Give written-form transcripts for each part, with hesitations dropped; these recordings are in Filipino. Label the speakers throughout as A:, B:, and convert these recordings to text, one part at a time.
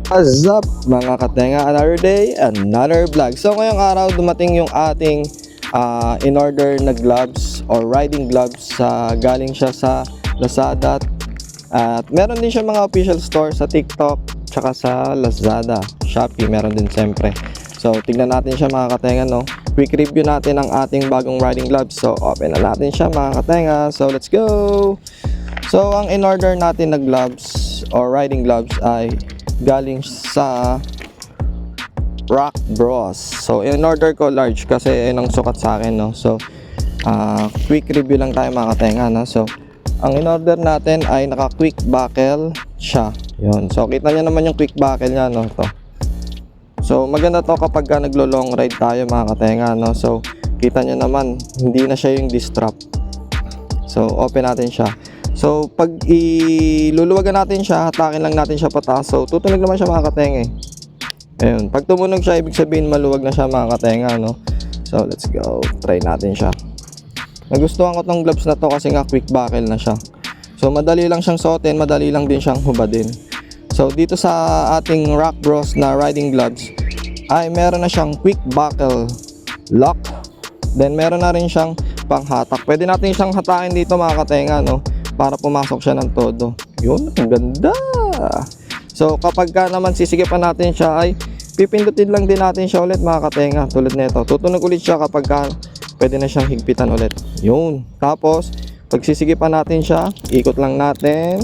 A: What's up mga katenga, another day, another vlog. So ngayong araw dumating yung ating in-order na gloves or riding gloves. Galing siya sa Lazada at meron din siya mga official store sa TikTok tsaka sa Lazada, Shopee meron din siyempre. So tignan natin siya mga katenga, no? Quick review natin ang ating bagong riding gloves. So open na natin siya mga katenga. So let's go! So ang in-order natin na gloves or riding gloves ay galing sa Rock Bros. So in-order ko large kasi yun ang sukat sa akin, no? So quick review lang tayo mga katenga, no? So ang in-order natin ay naka quick buckle siya. Yun. So kita niyo naman yung quick buckle niya, no? To. So maganda to kapag naglo-long ride tayo mga katenga, no? So kita niyo naman hindi na siya yung disc strap. So open natin siya. So pag iluluwagan natin siya, hatakin lang natin siya pataas. So tutunog naman siya mga katenga. Ayun, pag tumunog siya, ibig sabihin maluwag na siya mga katenga, no? So let's go, try natin siya. Nagustuhan ko tong gloves na to kasi nga quick buckle na siya. So madali lang siyang suotin, madali lang din siyang hubadin. So dito sa ating Rock Bros na riding gloves ay meron na siyang quick buckle lock. Then meron na rin siyang panghatak. Pwede natin siyang hatakin dito mga katenga, no? Para pumasok siya ng todo. Yun, ang ganda. So kapag ka naman sisigipan natin siya ay pipindutin lang din natin siya ulit mga katenga. Tulad nito, tutunog ulit siya kapag ka pwede na siyang higpitan ulit. Yun. Tapos pag sisigipan natin siya, ikot lang natin.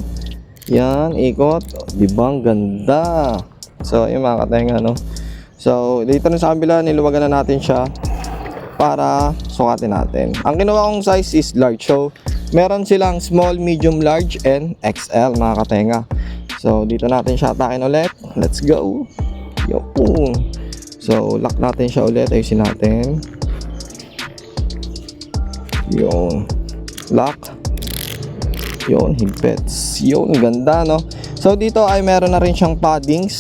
A: Yan, ikot. Diba ang ganda. So yun mga katenga, no? So dito rin sa kabila, niluwagan na natin siya para sukatin natin. Ang kinuha kong size is large. So meron silang small, medium, large, and XL mga katenga. So dito natin siya atakin ulit. Let's go. Yun. So lock natin siya ulit. Ayusin natin. Yun. Lock. Yun. Higpits. Yun. Ganda, no? So dito ay meron na rin siyang paddings.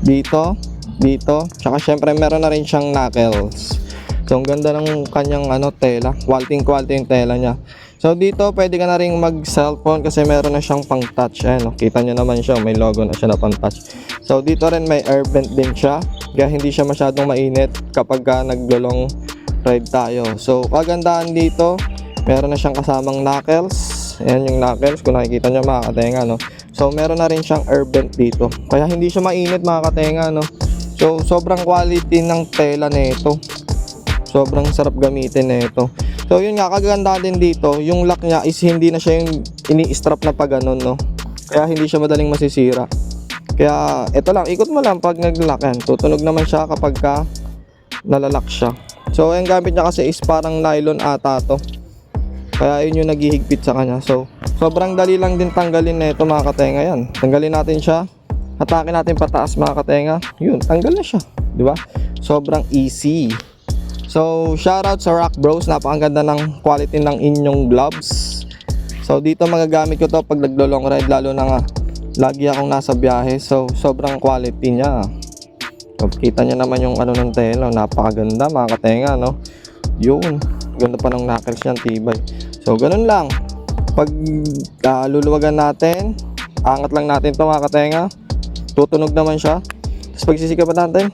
A: Dito. Dito. Tsaka syempre meron na rin siyang knuckles. So ang ganda ng kanyang tela, quality yung tela niya. So dito pwede ka na ring mag cellphone kasi meron na siyang pang touch. Ayan, kita nyo naman siya, may logo na siya na pang touch. So dito rin may air vent din siya, kaya hindi siya masyadong mainit kapag naglo-long ride tayo. So kagandahan dito, meron na siyang kasamang knuckles. Ayan yung knuckles, kung nakikita nyo mga katenga, no? So meron na rin siyang air vent dito, kaya hindi siya mainit mga katenga, no? So sobrang quality ng tela nito. Sobrang sarap gamitin nito. So yun nga, kagandahan din dito, yung lock niya is hindi na siya yung ini-strap na pag ganun, no? Kaya hindi siya madaling masisira. Kaya ito lang, ikot mo lang pag nag-lock yan. Tutunog naman siya kapag ka nalalak siya. So yung gamit niya kasi is parang nylon ata to. Kaya yun yung naghihigpit sa kanya. So sobrang dali lang din tanggalin na ito mga katenga. Yan, tanggalin natin siya. Hatakin natin pataas mga katenga. Yun, tanggal na siya, di ba? Sobrang easy. So, shoutout sa Rock Bros. Napakaganda ng quality ng inyong gloves. So, dito magagamit ko to pag naglo-long ride. Lalo na nga, lagi akong nasa biyahe. So, sobrang quality niya. So, kita nyo naman yung ng tela. Napakaganda mga katenga, no? Yun. Ganda pa ng knuckles niyan, tibay. So, ganun lang. Pag luluwagan natin, angat lang natin to mga katenga. Tutunog naman siya. Tapos pag sisikapan natin,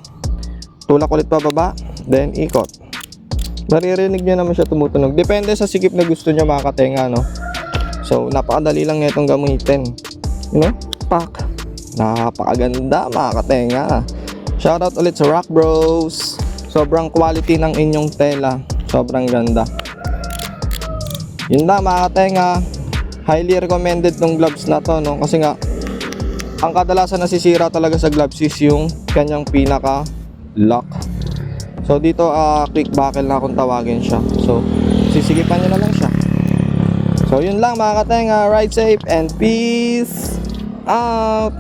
A: tulak ulit pababa. Then, ikot. Maririnig nyo naman siya tumutunog. Depende sa sikip na gusto nyo mga katenga, no? So, napakadali lang itong gamitin. You know? Pak. Napakaganda mga katenga. Shoutout ulit sa Rock Bros. Sobrang quality ng inyong tela. Sobrang ganda. Yun na mga katenga. Highly recommended tong gloves na to, no? Kasi nga, ang kadalasan nasisira talaga sa gloves is yung kanyang pinaka lock. So dito quick buckle na kung tawagin siya. So sisigipan nyo na lang siya. So yun lang mga katenga. Ride safe and peace out.